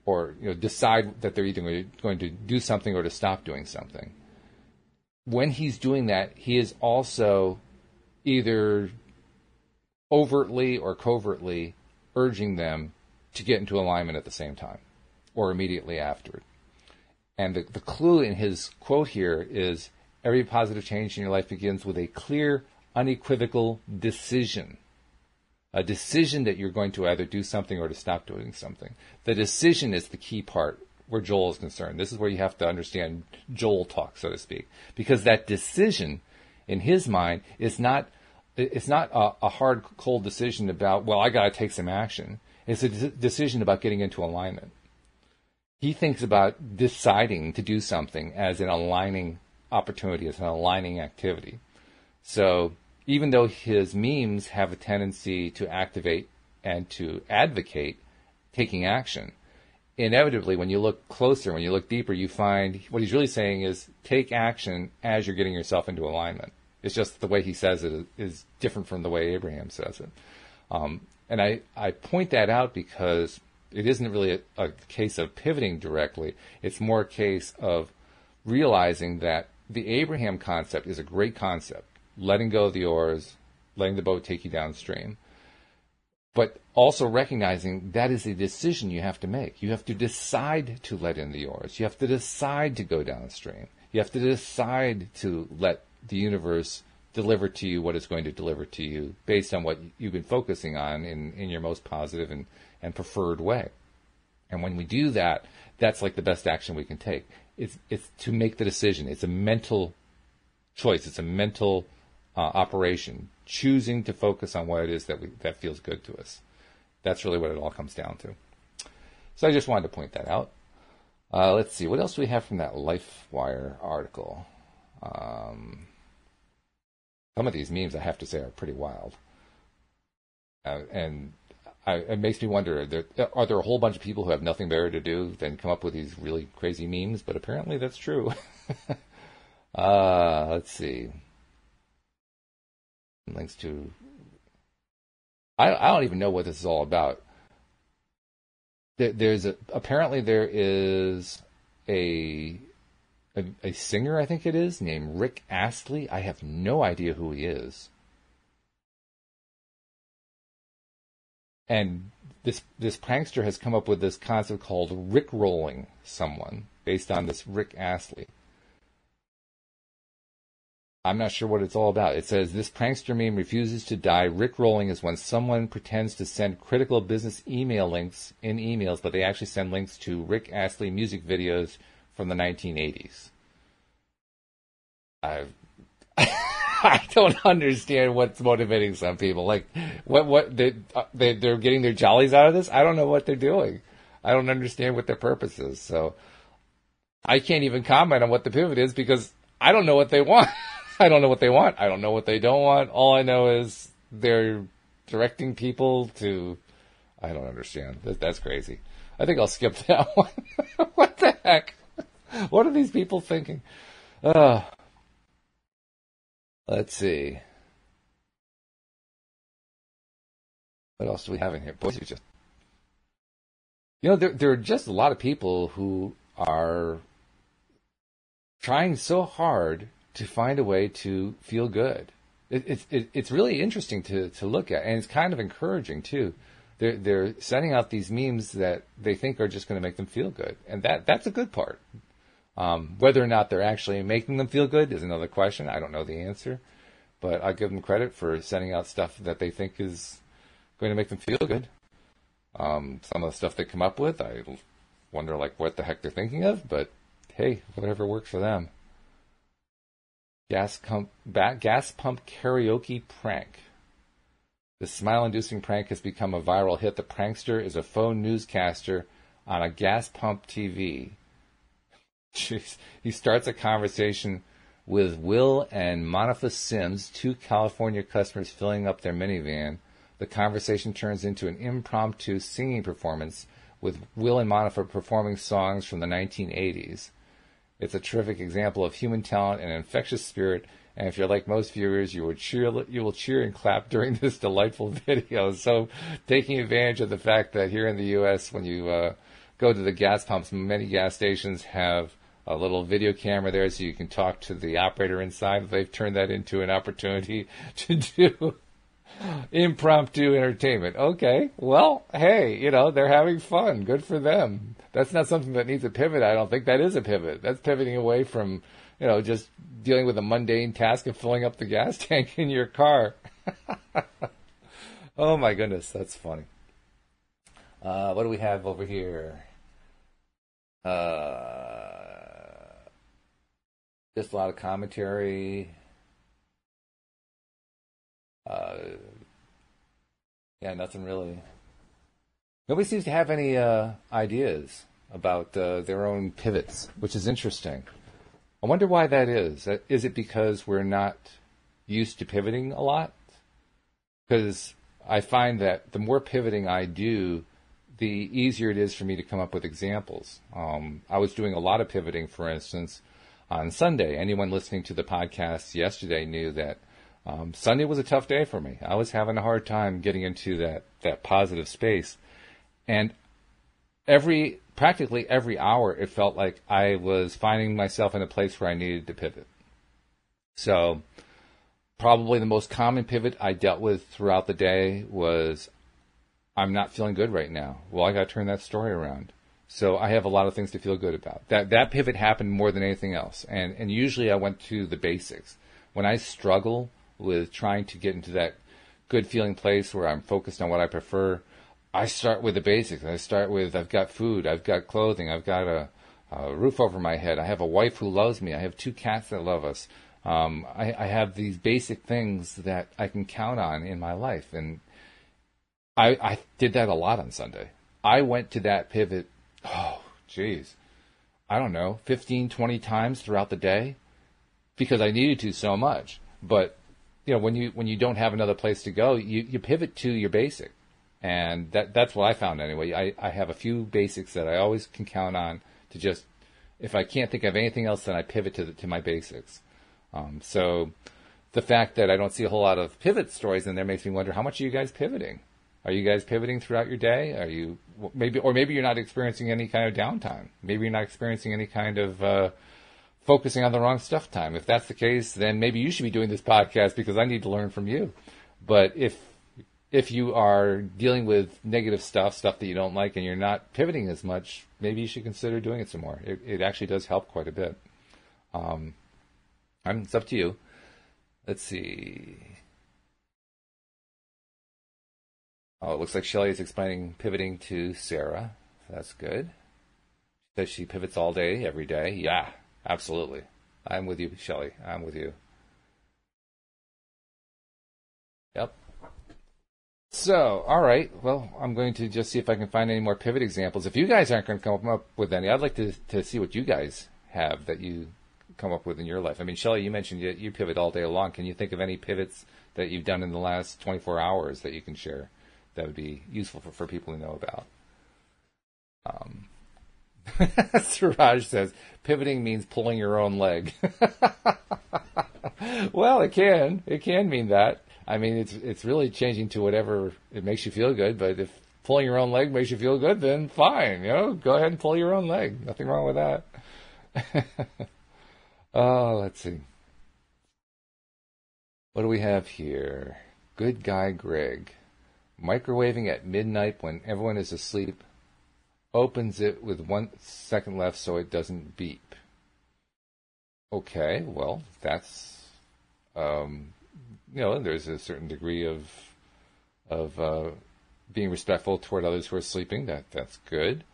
or decide that they're either going to do something or to stop doing something, when he's doing that, he is also either overtly or covertly urging them to get into alignment at the same time or immediately afterward. And the clue in his quote here is, every positive change in your life begins with a clear, unequivocal decision. A decision that you're going to either do something or to stop doing something. The decision is the key part where Joel is concerned. This is where you have to understand Joel talk, so to speak. Because that decision, in his mind, is not a hard, cold decision about, well, I got to take some action. It's a decision about getting into alignment. He thinks about deciding to do something as an aligning opportunity, as an aligning activity. So even though his memes have a tendency to activate and to advocate taking action, inevitably when you look closer, when you look deeper, you find what he's really saying is take action as you're getting yourself into alignment. It's just the way he says it is different from the way Abraham says it. And I point that out because it isn't really a case of pivoting directly. It's more a case of realizing that the Abraham concept is a great concept. Letting go of the oars, letting the boat take you downstream. But also recognizing that is a decision you have to make. You have to decide to let in the oars. You have to decide to go downstream. You have to decide to let the universe deliver to you what it's going to deliver to you based on what you've been focusing on in your most positive and preferred way. And when we do that, that's like the best action we can take. It's to make the decision. It's a mental choice. It's a mental operation, choosing to focus on what it is that feels good to us. That's really what it all comes down to. So I just wanted to point that out. Let's see, what else do we have from that LifeWire article? Some of these memes, I have to say, are pretty wild. It makes me wonder, are there a whole bunch of people who have nothing better to do than come up with these really crazy memes? But apparently that's true. Let's see. Links to... I don't even know what this is all about. Apparently there is a singer, I think it is, named Rick Astley. I have no idea who he is. And this prankster has come up with this concept called Rickrolling someone, based on this Rick Astley. I'm not sure what it's all about. It says, this prankster meme refuses to die. Rickrolling is when someone pretends to send critical business email links in emails, but they actually send links to Rick Astley music videos from the 1980s. I don't understand what's motivating some people. Like, what they're getting their jollies out of this? I don't know what they're doing. I don't understand what their purpose is. So I can't even comment on what the pivot is because I don't know what they want. I don't know what they want. I don't know what they don't want. All I know is they're directing people to... I don't understand. That's crazy. I think I'll skip that one. What the heck? What are these people thinking? Let's see. What else do we have in here? Boys, there are just a lot of people who are trying so hard to find a way to feel good. It's really interesting to look at, and it's kind of encouraging too. They're sending out these memes that they think are just going to make them feel good, and that's a good part. Whether or not they're actually making them feel good is another question. I don't know the answer, but I give them credit for sending out stuff that they think is going to make them feel good. Some of the stuff they come up with, I wonder what the heck they're thinking of, but hey, whatever works for them. Gas pump karaoke prank. The smile-inducing prank has become a viral hit. The prankster is a phone newscaster on a gas pump TV. Jeez. He starts a conversation with Will and Monica Sims, two California customers filling up their minivan. The conversation turns into an impromptu singing performance with Will and Monica performing songs from the 1980s. It's a terrific example of human talent and infectious spirit, and if you're like most viewers, you will cheer and clap during this delightful video. So, taking advantage of the fact that here in the U.S., when you go to the gas pumps, many gas stations have a little video camera there so you can talk to the operator inside. They've turned that into an opportunity to do impromptu entertainment. Okay, well, hey, they're having fun. Good for them. That's not something that needs a pivot. I don't think that is a pivot. That's pivoting away from, just dealing with a mundane task of filling up the gas tank in your car. Oh my goodness, that's funny. What do we have over here? Just a lot of commentary. Nothing really. Nobody seems to have any ideas about their own pivots, which is interesting. I wonder why that is. Is it because we're not used to pivoting a lot? Because I find that the more pivoting I do, the easier it is for me to come up with examples. I was doing a lot of pivoting, for instance, on Sunday. Anyone listening to the podcast yesterday knew that Sunday was a tough day for me. I was having a hard time getting into that positive space. And practically every hour, it felt like I was finding myself in a place where I needed to pivot. So Probably the most common pivot I dealt with throughout the day was, I'm not feeling good right now. Well, I got to turn that story around. So I have a lot of things to feel good about. That pivot happened more than anything else. And usually I went to the basics. When I struggle with trying to get into that good feeling place where I'm focused on what I prefer, I start with the basics. I start with, I've got food, I've got clothing, I've got a roof over my head, I have a wife who loves me, I have 2 cats that love us. I have these basic things that I can count on in my life. And I did that a lot on Sunday. I went to that pivot, I don't know, 15, 20 times throughout the day because I needed to so much. But, when you don't have another place to go, you pivot to your basic. And that's what I found anyway. I have a few basics that I always can count on to just, if I can't think of anything else, then I pivot to my basics. So the fact that I don't see a whole lot of pivot stories in there makes me wonder, how much are you guys pivoting? Are you guys pivoting throughout your day? Are you maybe you're not experiencing any kind of downtime? Maybe you're not experiencing any kind of focusing on the wrong stuff time. If that's the case, then maybe you should be doing this podcast because I need to learn from you. But if you are dealing with negative stuff that you don't like, and you're not pivoting as much, maybe you should consider doing it some more. It actually does help quite a bit. It's up to you. Let's see. Oh, it looks like Shelley is explaining pivoting to Sarah. That's good. Because she pivots all day, every day. Yeah, absolutely. I'm with you, Shelley. I'm with you. Yep. So, all right. Well, I'm going to just see if I can find any more pivot examples. If you guys aren't going to come up with any, I'd like to see what you guys have that you come up with in your life. I mean, Shelley, you mentioned you pivot all day long. Can you think of any pivots that you've done in the last 24 hours that you can share that would be useful for people to know about? Suraj says, pivoting means pulling your own leg. Well, it can mean that. I mean, it's really changing to whatever it makes you feel good. But if pulling your own leg makes you feel good, then fine. Go ahead and pull your own leg. Nothing wrong with that. Oh, let's see. What do we have here? Good guy Greg. Microwaving at midnight when everyone is asleep. Opens it with 1 second left so it doesn't beep. Okay, well, that's, there's a certain degree of being respectful toward others who are sleeping. That's good.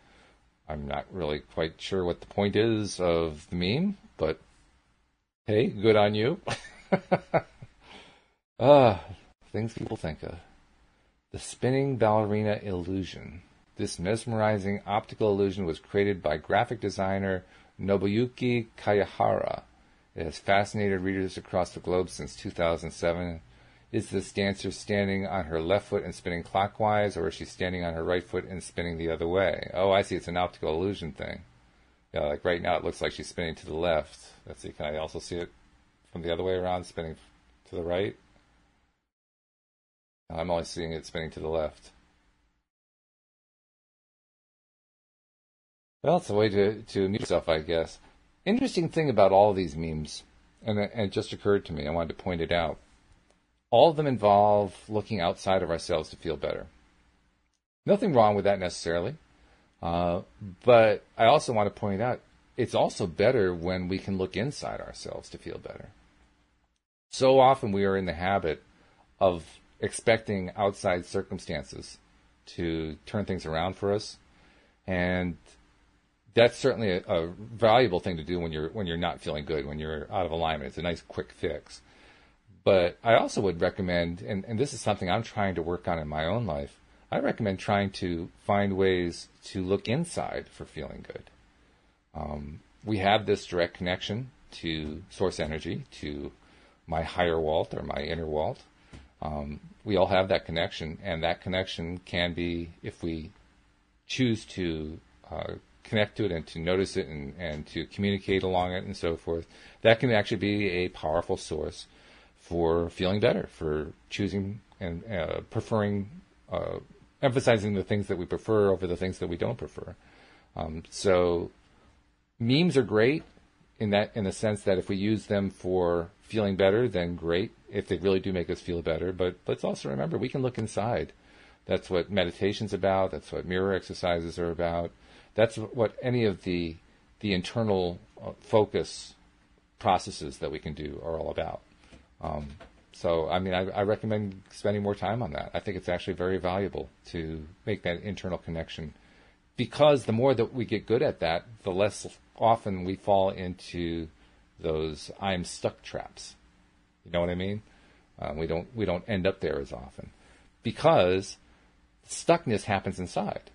I'm not really quite sure what the point is of the meme, but hey, good on you. Things people think of. The spinning ballerina illusion. This mesmerizing optical illusion was created by graphic designer Nobuyuki Kayahara. It has fascinated readers across the globe since 2007. Is this dancer standing on her left foot and spinning clockwise, or is she standing on her right foot and spinning the other way? Oh, I see. It's an optical illusion thing. Yeah, like right now it looks like she's spinning to the left. Let's see. Can I also see it from the other way around, spinning to the right? I'm only seeing it spinning to the left. Well, it's a way to amuse yourself, I guess. Interesting thing about all of these memes, and it just occurred to me, I wanted to point it out. All of them involve looking outside of ourselves to feel better. Nothing wrong with that necessarily, but I also want to point out it's also better when we can look inside ourselves to feel better. So often we are in the habit of expecting outside circumstances to turn things around for us, and that's certainly a valuable thing to do when you're not feeling good, when you're out of alignment. It's a nice quick fix. But I also would recommend, and this is something I'm trying to work on in my own life, I recommend trying to find ways to look inside for feeling good. We have this direct connection to source energy, to my higher Walt or my inner Walt. We all have that connection, and that connection can be, if we choose to connect to it and to notice it and to communicate along it and so forth, that can actually be a powerful source for feeling better, for choosing and preferring, emphasizing the things that we prefer over the things that we don't prefer. So memes are great in the sense that if we use them for feeling better, then great. if they really do make us feel better. But let's also remember we can look inside. That's what meditation's about. That's what mirror exercises are about. That's what any of the internal focus processes that we can do are all about. So, I mean, I recommend spending more time on that. I think it's actually very valuable to make that internal connection, because the more that we get good at that, the less often we fall into those I'm stuck traps. You know what I mean? We don't end up there as often, because stuckness happens inside.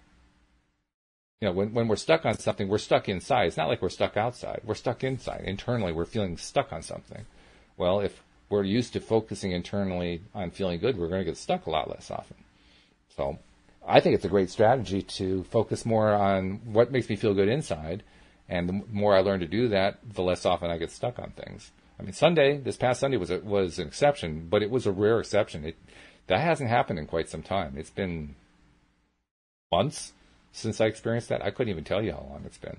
You know, when we're stuck on something, we're stuck inside. It's not like we're stuck outside. We're stuck inside. Internally, we're feeling stuck on something. Well, if we're used to focusing internally on feeling good, we're going to get stuck a lot less often. So I think it's a great strategy to focus more on what makes me feel good inside. And the more I learn to do that, the less often I get stuck on things. I mean, this past Sunday was an exception, but it was a rare exception. That hasn't happened in quite some time. It's been months since I experienced that. I couldn't even tell you how long it's been.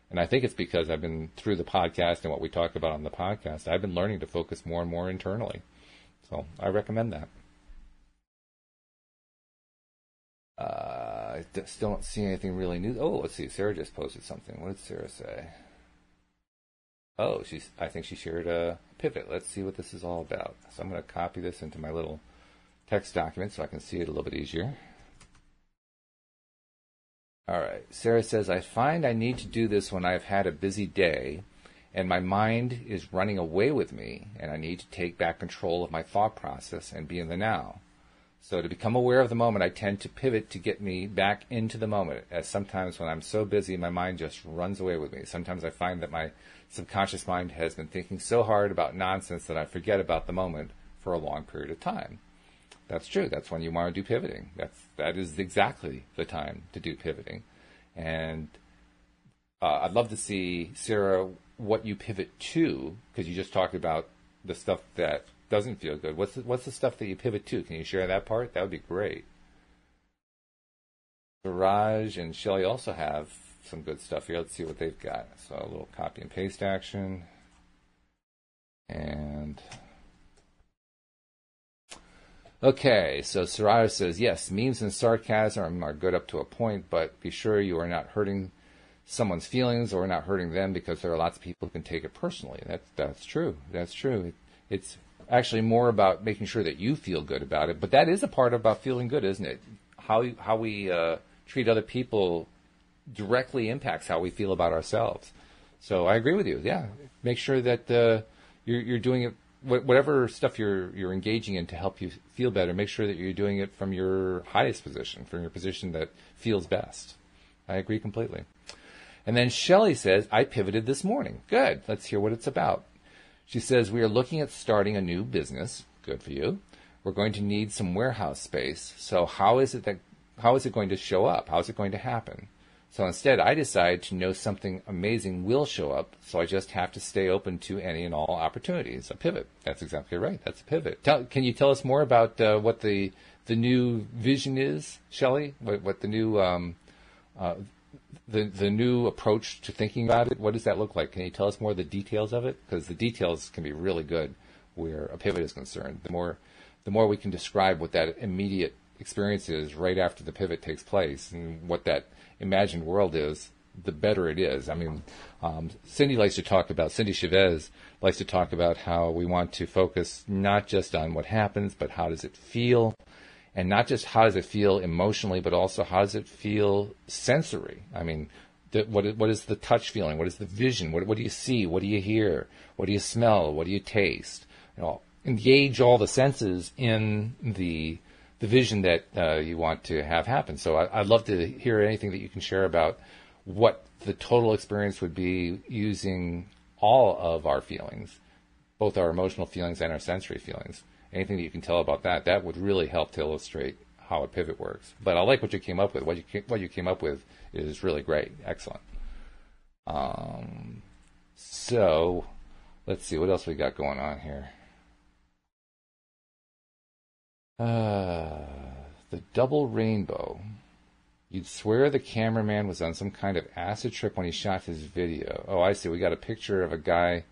And I think it's because I've been, through the podcast and what we talk about on the podcast, I've been learning to focus more and more internally. So I recommend that. I still don't see anything really new. Oh, let's see. Sarah just posted something. What did Sarah say? Oh, I think she shared a pivot. Let's see what this is all about. So I'm going to copy this into my little text document so I can see it a little bit easier. All right. Sarah says, I find I need to do this when I've had a busy day and my mind is running away with me, and I need to take back control of my thought process and be in the now. So to become aware of the moment, I tend to pivot to get me back into the moment, as sometimes when I'm so busy, my mind just runs away with me. Sometimes I find that my subconscious mind has been thinking so hard about nonsense that I forget about the moment for a long period of time. That's true. That's when you want to do pivoting. That is exactly the time to do pivoting. And I'd love to see, Sarah, what you pivot to, because you just talked about the stuff that doesn't feel good. What's the stuff that you pivot to? Can you share that part? That would be great. Suraj and Shelley also have some good stuff here. Let's see what they've got. So a little copy and paste action. And okay, so Suraj says, yes, memes and sarcasm are good up to a point, but be sure you are not hurting someone's feelings or not hurting them, because there are lots of people who can take it personally. That's true. That's true. It's actually more about making sure that you feel good about it, but that is a part about feeling good, isn't it? How we treat other people directly impacts how we feel about ourselves. So I agree with you. Yeah, make sure that you're doing it. Whatever stuff you're engaging in to help you feel better, make sure that you're doing it from your highest position, from your position that feels best. I agree completely. And then Shelley says, I pivoted this morning. Good. Let's hear what it's about. She says, we are looking at starting a new business. Good for you. We're going to need some warehouse space. So how is it going to show up? How is it going to happen? So instead, I decided to know something amazing will show up, so I just have to stay open to any and all opportunities. A pivot. That's exactly right. That's a pivot. Can you tell us more about what the new vision is, Shelley? What the new the new approach to thinking about it? What does that look like? Can you tell us more of the details of it? Because the details can be really good where a pivot is concerned. The more we can describe what that immediate experience is right after the pivot takes place and what that imagined world is, the better it is. I mean, Cindy Chavez likes to talk about how we want to focus not just on what happens, but how does it feel, and not just how does it feel emotionally, but also how does it feel sensory. I mean, what is the touch feeling? What is the vision? What do you see? What do you hear? What do you smell? What do you taste? Engage all the senses in the vision that you want to have happen. So I'd love to hear anything that you can share about what the total experience would be using all of our feelings, both our emotional feelings and our sensory feelings. Anything that you can tell about that would really help to illustrate how a pivot works. But I like what you came up with. What you came up with is really great. Excellent. So let's see, what else we got going on here? The double rainbow. You'd swear the cameraman was on some kind of acid trip when he shot his video. Oh, I see. We got a picture of a guy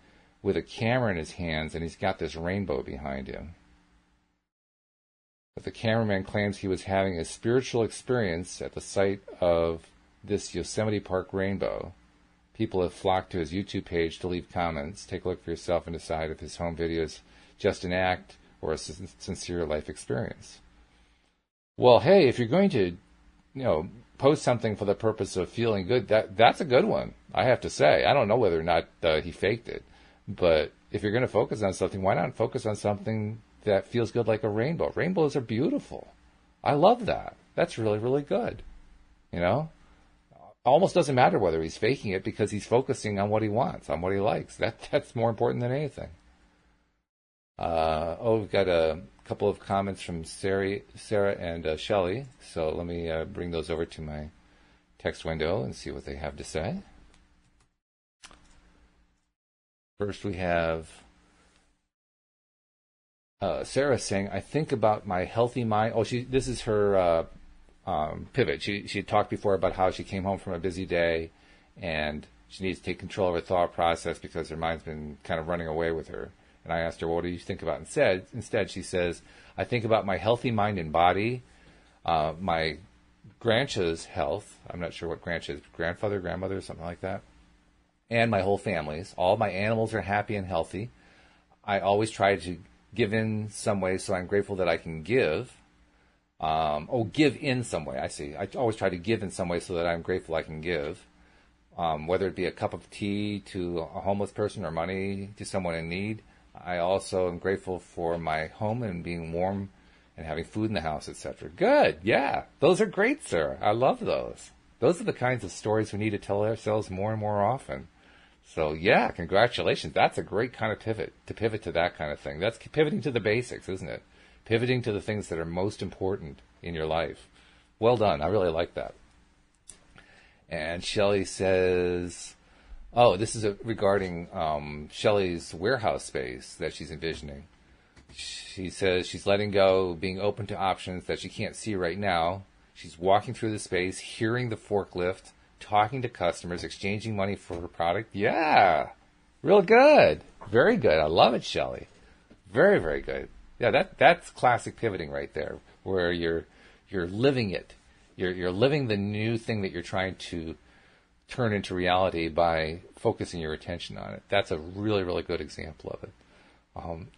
with a camera in his hands, and he's got this rainbow behind him. But the cameraman claims he was having a spiritual experience at the sight of this Yosemite Park rainbow. People have flocked to his YouTube page to leave comments. Take a look for yourself and decide if his home video is just an act or a sincere life experience. Well, hey, if you're going to, post something for the purpose of feeling good, that's a good one, I have to say. I don't know whether or not he faked it, but if you're going to focus on something, why not focus on something that feels good like a rainbow? Rainbows are beautiful. I love that. That's really, really good. Almost doesn't matter whether he's faking it because he's focusing on what he wants, on what he likes. That's more important than anything. We've got a couple of comments from Sarah and Shelley. So let me bring those over to my text window and see what they have to say. First we have Sarah saying, I think about my healthy mind. This is her pivot. She had talked before about how she came home from a busy day and she needs to take control of her thought process because her mind's been kind of running away with her. And I asked her, what do you think about instead? Instead, she says, I think about my healthy mind and body, my grandcha's health. I'm not sure what grandcha is, grandfather, grandmother, something like that. And my whole family's. All my animals are happy and healthy. I always try to give in some way, so I'm grateful that I can give. Give in some way, I see. I always try to give in some way so that I'm grateful I can give. Whether it be a cup of tea to a homeless person or money to someone in need. I also am grateful for my home and being warm and having food in the house, etc. Good, yeah. Those are great, sir. I love those. Those are the kinds of stories we need to tell ourselves more and more often. So, yeah, congratulations. That's a great kind of pivot to that kind of thing. That's pivoting to the basics, isn't it? Pivoting to the things that are most important in your life. Well done. I really like that. And Shelley says... this is regarding Shelley's warehouse space that she's envisioning. She says she's letting go, being open to options that she can't see right now. She's walking through the space, hearing the forklift, talking to customers, exchanging money for her product. Yeah, real good. Very good. I love it, Shelley. Very, very good. Yeah, that's classic pivoting right there, where you're living it. You're living the new thing that you're trying to turn into reality by focusing your attention on it. That's a really, really good example of it.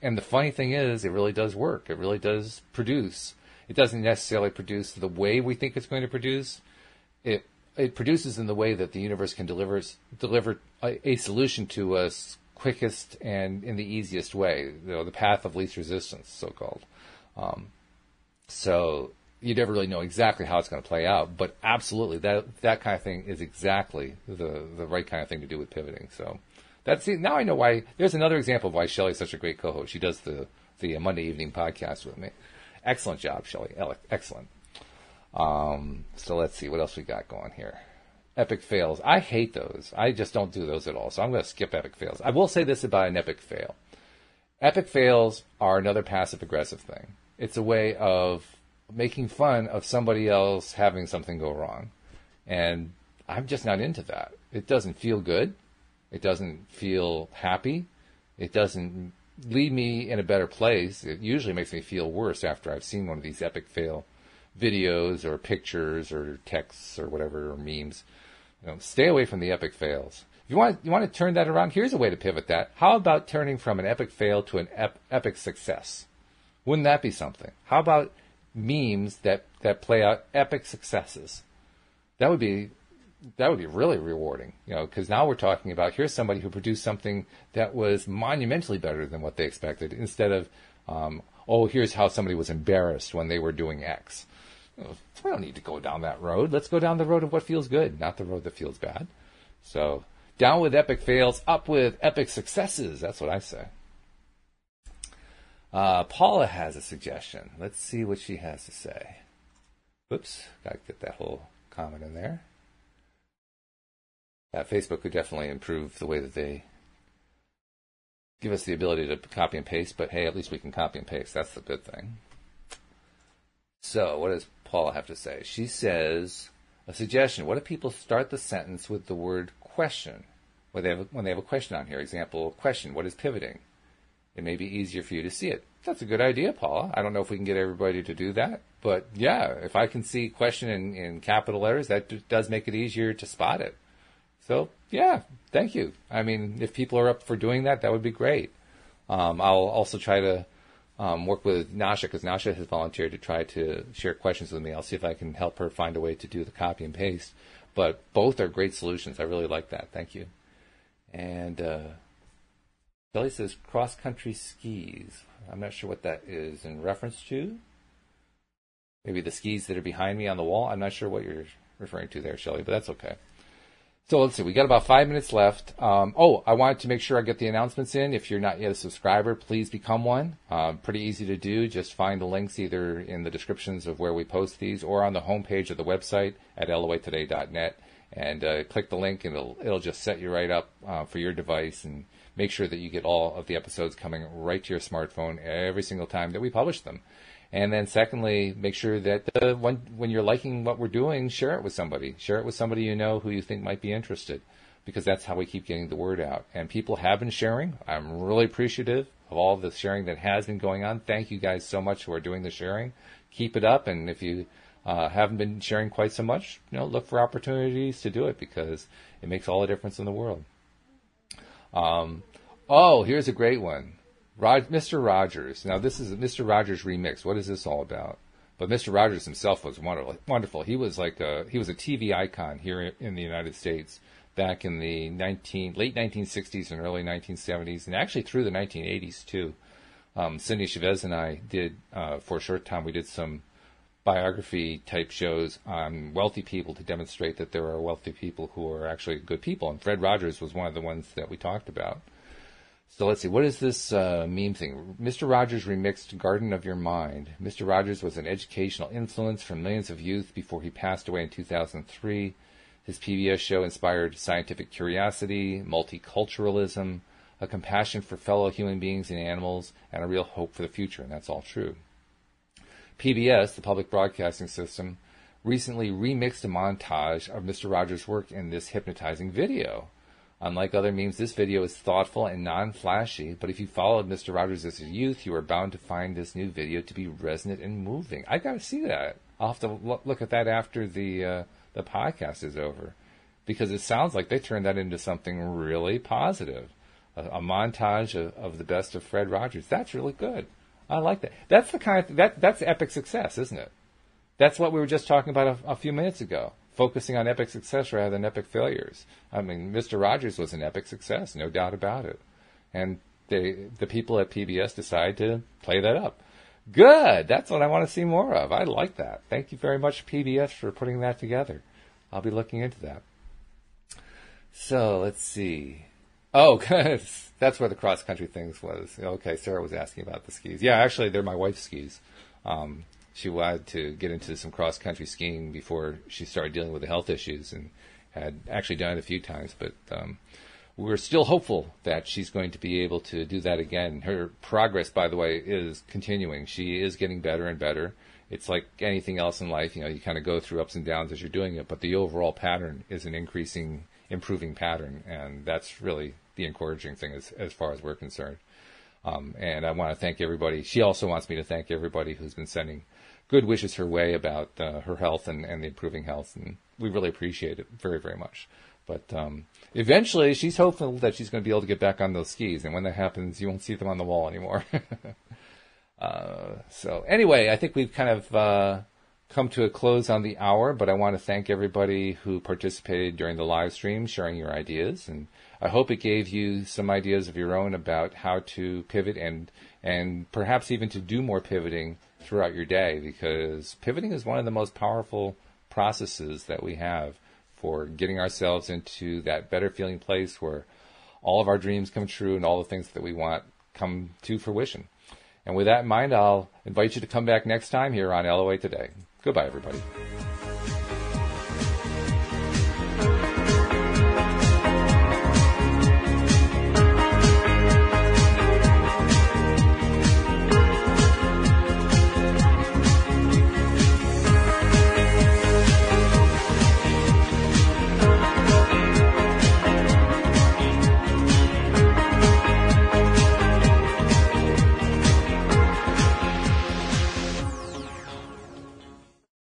And the funny thing is, it really does work. It really does produce. It doesn't necessarily produce the way we think it's going to produce. It produces in the way that the universe can deliver a solution to us quickest and in the easiest way. The path of least resistance, so-called. So you never really know exactly how it's going to play out, but absolutely that kind of thing is exactly the right kind of thing to do with pivoting. So now I know why. There's another example of why Shelley's such a great co-host. She does the Monday evening podcast with me. Excellent job, Shelley. Excellent. So let's see what else we got going here. Epic fails. I hate those. I just don't do those at all. So I'm going to skip epic fails. I will say this about an epic fail. Epic fails are another passive aggressive thing. It's a way of making fun of somebody else having something go wrong. And I'm just not into that. It doesn't feel good. It doesn't feel happy. It doesn't leave me in a better place. It usually makes me feel worse after I've seen one of these epic fail videos or pictures or texts or whatever, or memes. Stay away from the epic fails. If you want to turn that around, here's a way to pivot that. How about turning from an epic fail to an epic success? Wouldn't that be something? How about memes that play out epic successes? That would be really rewarding, because now we're talking about, here's somebody who produced something that was monumentally better than what they expected, instead of, here's how somebody was embarrassed when they were doing X. We don't need to go down that road. Let's go down the road of what feels good, not the road that feels bad. So, down with epic fails, up with epic successes. That's what I say. Paula has a suggestion. Let's see what she has to say. Whoops, got to get that whole comment in there. Facebook could definitely improve the way that they give us the ability to copy and paste, but hey, at least we can copy and paste. That's the good thing. So, what does Paula have to say? She says, a suggestion. What if people start the sentence with the word question? when they have a question on here. Example question: what is pivoting? It may be easier for you to see it. That's a good idea, Paula. I don't know if we can get everybody to do that, but yeah, if I can see question in capital letters, that does make it easier to spot it. So yeah, thank you. I mean, if people are up for doing that, that would be great. I'll also try to work with Nasha, because Nasha has volunteered to try to share questions with me. I'll see if I can help her find a way to do the copy and paste. But both are great solutions. I really like that. Thank you. And Kelly says cross-country skis. I'm not sure what that is in reference to. Maybe the skis that are behind me on the wall. I'm not sure what you're referring to there, Shelley, but that's okay. So let's see. We got about 5 minutes left. I wanted to make sure I get the announcements in. If you're not yet a subscriber, please become one. Pretty easy to do. Just find the links either in the descriptions of where we post these or on the homepage of the website at loatoday.net. And click the link, and it'll just set you right up for your device, and make sure that you get all of the episodes coming right to your smartphone every single time that we publish them. And then secondly, make sure that when you're liking what we're doing, share it with somebody. Share it with somebody you know who you think might be interested, because that's how we keep getting the word out. And people have been sharing. I'm really appreciative of all the sharing that has been going on. Thank you guys so much who are doing the sharing. Keep it up, and if you haven't been sharing quite so much, look for opportunities to do it, because it makes all the difference in the world. Here's a great one. Mr. Rogers. Now, this is a Mr. Rogers remix. What is this all about? But Mr. Rogers himself was wonderful. He was he was a TV icon here in the United States back in the late 1960s and early 1970s, and actually through the 1980s too. Cindy Chavez and I did, for a short time, we did some biography type shows on wealthy people to demonstrate that there are wealthy people who are actually good people. And Fred Rogers was one of the ones that we talked about. So let's see, what is this meme thing? Mr. Rogers remixed Garden of Your Mind. Mr. Rogers was an educational influence for millions of youth before he passed away in 2003. His PBS show inspired scientific curiosity, multiculturalism, a compassion for fellow human beings and animals, and a real hope for the future, and that's all true. PBS, the public broadcasting system, recently remixed a montage of Mr. Rogers' work in this hypnotizing video. Unlike other memes, this video is thoughtful and non-flashy, but if you followed Mr. Rogers as a youth, you are bound to find this new video to be resonant and moving. I got to see that. I'll have to look at that after the podcast is over, because it sounds like they turned that into something really positive. A montage of the best of Fred Rogers. That's really good. I like that. That's the kind of that's epic success, isn't it? That's what we were just talking about a few minutes ago. Focusing on epic success rather than epic failures. I mean, Mr. Rogers was an epic success, no doubt about it. And the people at PBS decide to play that up. Good! That's what I want to see more of. I like that. Thank you very much, PBS, for putting that together. I'll be looking into that. So, let's see. Oh, good. That's where the cross-country things was. Okay, Sarah was asking about the skis. Yeah, actually, they're my wife's skis. She wanted to get into some cross-country skiing before she started dealing with the health issues, and had actually done it a few times. But we're still hopeful that she's going to be able to do that again. Her progress, by the way, is continuing. She is getting better and better. It's like anything else in life. You kind of go through ups and downs as you're doing it, but the overall pattern is an improving pattern, and that's really the encouraging thing as far as we're concerned. And I want to thank everybody. She also wants me to thank everybody who's been sending good wishes her way about her health and the improving health, and we really appreciate it very, very much. But eventually, she's hopeful that she's going to be able to get back on those skis, and when that happens, you won't see them on the wall anymore. So anyway, I think we've kind of come to a close on the hour, but I want to thank everybody who participated during the live stream, sharing your ideas, and I hope it gave you some ideas of your own about how to pivot and perhaps even to do more pivoting throughout your day, because pivoting is one of the most powerful processes that we have for getting ourselves into that better feeling place where all of our dreams come true and all the things that we want come to fruition. And with that in mind, I'll invite you to come back next time here on LOA Today. Goodbye, everybody.